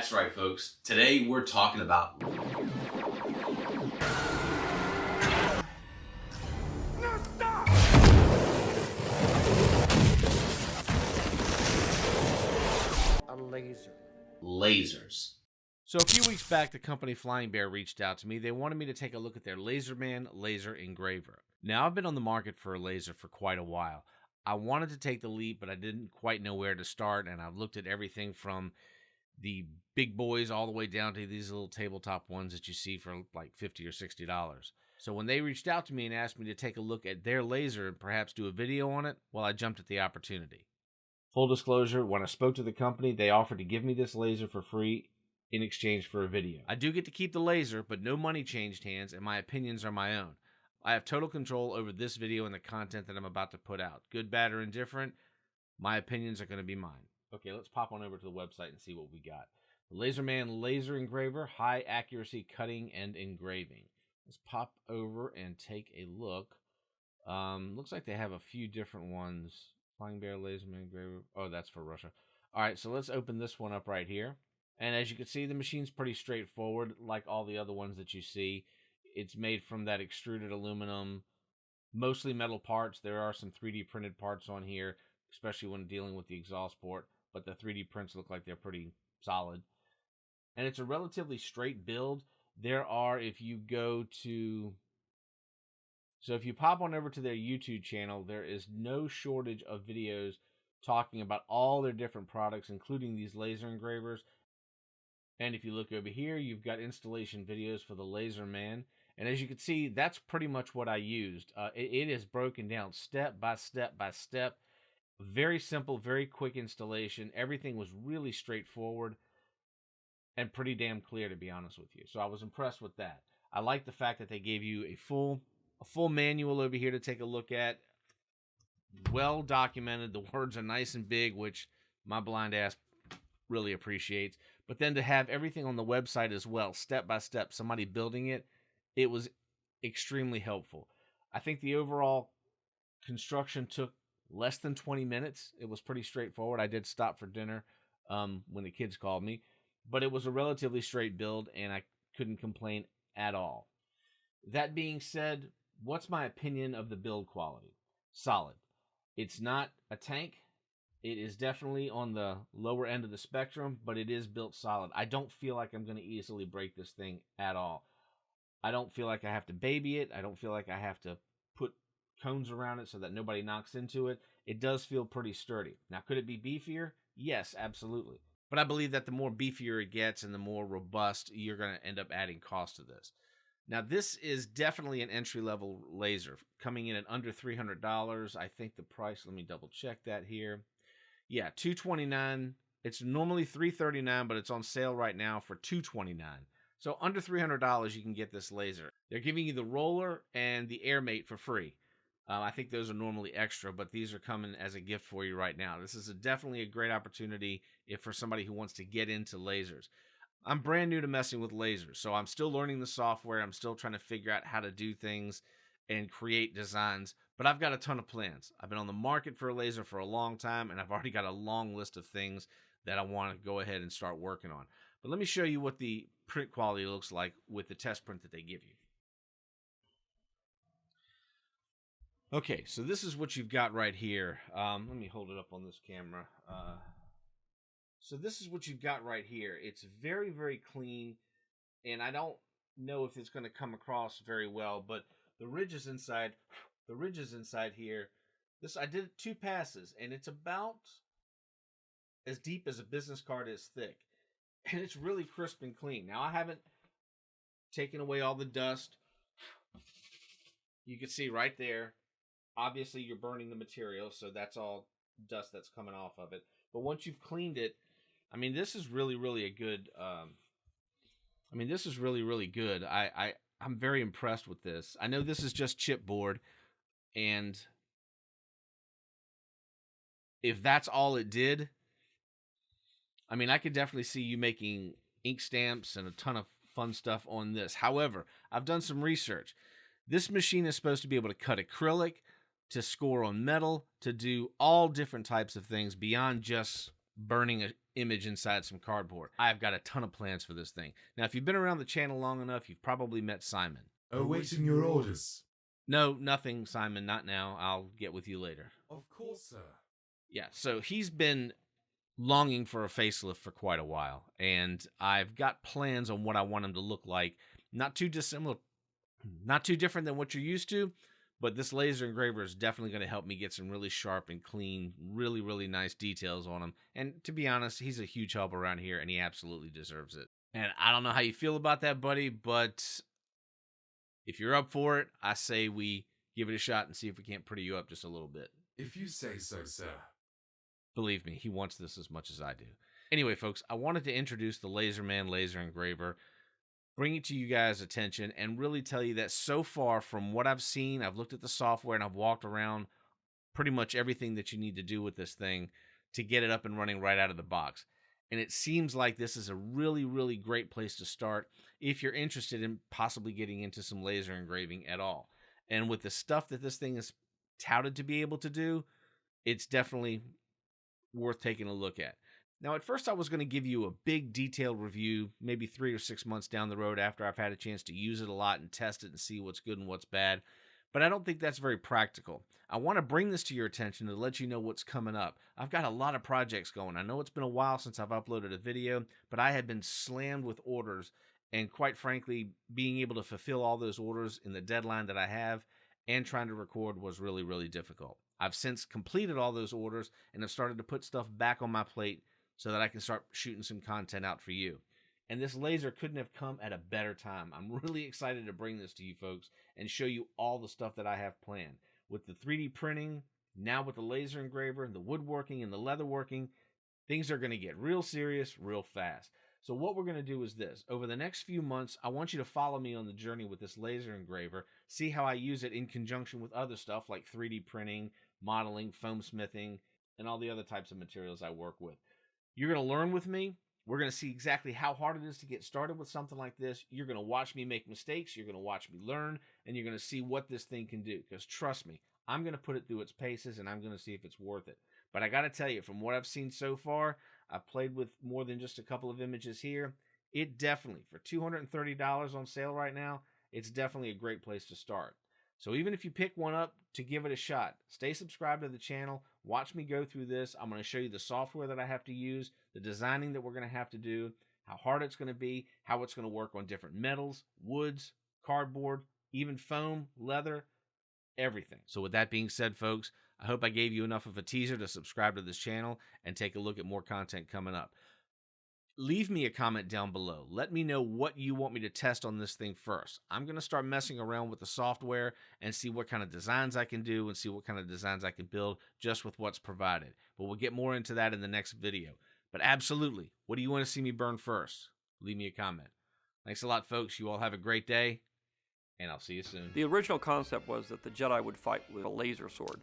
That's right, folks. Today we're talking about a laser. lasers. So a few weeks back, the company Flying Bear reached out to me. They wanted me to take a look at their LaserMan laser engraver. Now, I've been on the market for a laser for quite a while. I wanted to take the leap, but I didn't quite know where to start, and I've looked at everything from the big boys all the way down to these little tabletop ones that you see for like $50 or $60. So when they reached out to me and asked me to take a look at their laser and perhaps do a video on it, well, I jumped at the opportunity. Full disclosure, when I spoke to the company, they offered to give me this laser for free in exchange for a video. I do get to keep the laser, but no money changed hands, and my opinions are my own. I have total control over this video and the content that I'm about to put out. Good, bad, or indifferent, my opinions are going to be mine. Okay, let's pop on over to the website and see what we got. The LaserMan laser engraver, high accuracy cutting and engraving. Let's pop over and take a look. Looks like they have a few different ones. Flying Bear LaserMan engraver. Oh, that's for Russia. All right, so let's open this one up right here. And as you can see, the machine's pretty straightforward, like all the other ones that you see. It's made from that extruded aluminum, mostly metal parts. There are some 3D printed parts on here, especially when dealing with the exhaust port, but the 3D prints look like they're pretty solid. And it's a relatively straight build. There are, if you pop on over to their YouTube channel, there is no shortage of videos talking about all their different products, including these laser engravers. And if you look over here, you've got installation videos for the LaserMan. And as you can see, that's pretty much what I used. It is broken down step by step by step. Very simple, very quick installation. Everything was really straightforward and pretty damn clear, to be honest with you. So I was impressed with that. I like the fact that they gave you a full manual over here to take a look at. Well documented. The words are nice and big, which my blind ass really appreciates. But then to have everything on the website as well, step by step, somebody building it, it was extremely helpful. I think the overall construction took less than 20 minutes. It was pretty straightforward. I did stop for dinner when the kids called me, but it was a relatively straight build, and I couldn't complain at all. That being said, what's my opinion of the build quality? Solid. It's not a tank. It is definitely on the lower end of the spectrum, but it is built solid. I don't feel like I'm going to easily break this thing at all. I don't feel like I have to baby it. I don't feel like I have to put cones around it so that nobody knocks into it. It does feel pretty sturdy. Now, could it be beefier? Yes, absolutely. But I believe that the more beefier it gets and the more robust, you're going to end up adding cost to this. Now, this is definitely an entry-level laser, coming in at under $300. I think the price, let me double check that here. Yeah, $229. It's normally $339, but it's on sale right now for $229. So under $300, you can get this laser. They're giving you the roller and the air mate for free. I think those are normally extra, but these are coming as a gift for you right now. This is definitely a great opportunity if for somebody who wants to get into lasers. I'm brand new to messing with lasers, so I'm still learning the software. I'm still trying to figure out how to do things and create designs, but I've got a ton of plans. I've been on the market for a laser for a long time, and I've already got a long list of things that I want to go ahead and start working on. But let me show you what the print quality looks like with the test print that they give you. Okay, so this is what you've got right here. Let me hold it up on this camera. So this is what you've got right here. It's very, very clean, and I don't know if it's going to come across very well, but the ridges inside here, I did 2 passes, and it's about as deep as a business card is thick. And it's really crisp and clean. Now, I haven't taken away all the dust. You can see right there. Obviously, you're burning the material, so that's all dust that's coming off of it. But once you've cleaned it, I mean, this is really, really a good. This is really, really good. I'm very impressed with this. I know this is just chipboard, and if that's all it did, I mean, I could definitely see you making ink stamps and a ton of fun stuff on this. However, I've done some research. This machine is supposed to be able to cut acrylic, to score on metal, to do all different types of things beyond just burning an image inside some cardboard. I've got a ton of plans for this thing. Now, if you've been around the channel long enough, you've probably met Simon. Awaiting your orders. No, nothing, Simon, not now. I'll get with you later. Of course, sir. Yeah, so he's been longing for a facelift for quite a while, and I've got plans on what I want him to look like. Not too dissimilar, not too different than what you're used to, but this laser engraver is definitely going to help me get some really sharp and clean, really, really nice details on him. And to be honest, he's a huge help around here, and he absolutely deserves it. And I don't know how you feel about that, buddy, but if you're up for it, I say we give it a shot and see if we can't pretty you up just a little bit. If you say so, sir. Believe me, he wants this as much as I do. Anyway, folks, I wanted to introduce the LaserMan laser engraver, bring it to you guys' attention, and really tell you that so far from what I've seen, I've looked at the software and I've walked around pretty much everything that you need to do with this thing to get it up and running right out of the box. And it seems like this is a really, really great place to start if you're interested in possibly getting into some laser engraving at all. And with the stuff that this thing is touted to be able to do, it's definitely worth taking a look at. Now, at first I was going to give you a big detailed review, maybe 3 or 6 months down the road after I've had a chance to use it a lot and test it and see what's good and what's bad, but I don't think that's very practical. I want to bring this to your attention to let you know what's coming up. I've got a lot of projects going. I know it's been a while since I've uploaded a video, but I have been slammed with orders, and quite frankly, being able to fulfill all those orders in the deadline that I have and trying to record was really, really difficult. I've since completed all those orders and have started to put stuff back on my plate so that I can start shooting some content out for you. And this laser couldn't have come at a better time. I'm really excited to bring this to you folks and show you all the stuff that I have planned. With the 3D printing, now with the laser engraver, the woodworking and the leatherworking, things are going to get real serious real fast. So what we're going to do is this. Over the next few months, I want you to follow me on the journey with this laser engraver, see how I use it in conjunction with other stuff like 3D printing, modeling, foam smithing, and all the other types of materials I work with. You're going to learn with me. We're going to see exactly how hard it is to get started with something like this. You're going to watch me make mistakes. You're going to watch me learn, and you're going to see what this thing can do. Because trust me, I'm going to put it through its paces, and I'm going to see if it's worth it. But I got to tell you, from what I've seen so far, I've played with more than just a couple of images here. It definitely, for $230 on sale right now, it's definitely a great place to start. So even if you pick one up to give it a shot, stay subscribed to the channel, watch me go through this. I'm going to show you the software that I have to use, the designing that we're going to have to do, how hard it's going to be, how it's going to work on different metals, woods, cardboard, even foam, leather, everything. So with that being said, folks, I hope I gave you enough of a teaser to subscribe to this channel and take a look at more content coming up. Leave me a comment down below. Let me know what you want me to test on this thing first. I'm going to start messing around with the software and see what kind of designs I can do and see what kind of designs I can build just with what's provided. But we'll get more into that in the next video. But absolutely, what do you want to see me burn first? Leave me a comment. Thanks a lot, folks. You all have a great day, and I'll see you soon. The original concept was that the Jedi would fight with a laser sword.